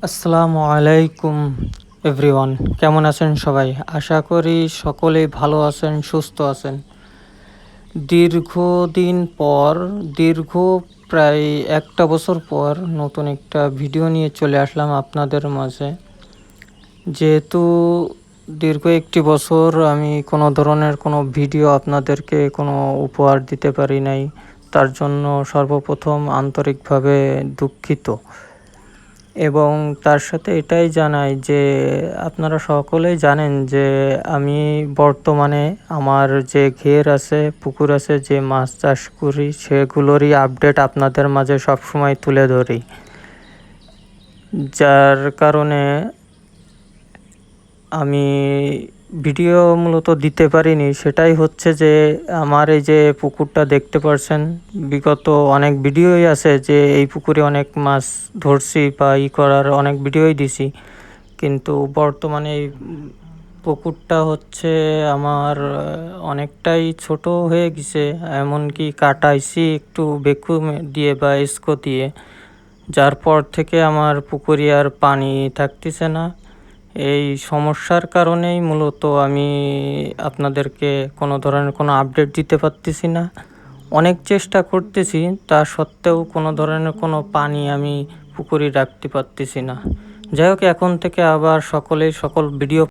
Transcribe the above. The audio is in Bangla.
আসসালামু আলাইকুম এভরিওয়ান, কেমন আছেন সবাই? আশা করি সকলেই ভালো আছেন, সুস্থ আছেন। দীর্ঘদিন পর, দীর্ঘ প্রায় একটা বছর পর নতুন একটা ভিডিও নিয়ে চলে আসলাম আপনাদের মাঝে। যেহেতু দীর্ঘ একটি বছর আমি কোনো ধরনের কোনো ভিডিও আপনাদেরকে কোনো উপহার দিতে পারি নাই, তার জন্য সর্বপ্রথম আন্তরিকভাবে দুঃখিত। এবং তার সাথে এটাই জানাই যে আপনারা সকলেই জানেন যে আমি বর্তমানে আমার যে ঘের আছে, পুকুর আছে, যে মাছ চাষ করি সেগুলোরই আপডেট আপনাদের মাঝে সবসময় তুলে ধরি। যার কারণে আমি ভিডিও মূলত দিতে পারিনি। সেটাই হচ্ছে যে আমার এই যে পুকুরটা দেখতে পাচ্ছেন, বিগত অনেক ভিডিওই আছে যে এই পুকুরে অনেক মাছ ধরছি বা করার অনেক ভিডিওই দিছি, কিন্তু বর্তমানে এই পুকুরটা হচ্ছে আমার অনেকটাই ছোট হয়ে গেছে। এমনকি কাটাইছি একটু ভ্যাকুয়াম দিয়ে বা স্কো দিয়ে, যার পর থেকে আমার পুকুরে আর পানি থাকতেছে না। এই সমস্যার কারণেই মূলত আমি আপনাদেরকে কোনো ধরনের কোনো আপডেট দিতে পারতেছি না। অনেক চেষ্টা করতেছি, তা সত্ত্বেও কোনো ধরনের কোনো পানি আমি পুকুরে রাখতে পারতেছি না। যাই হোক, এখন থেকে আবার সকলেই সকল ভিডিও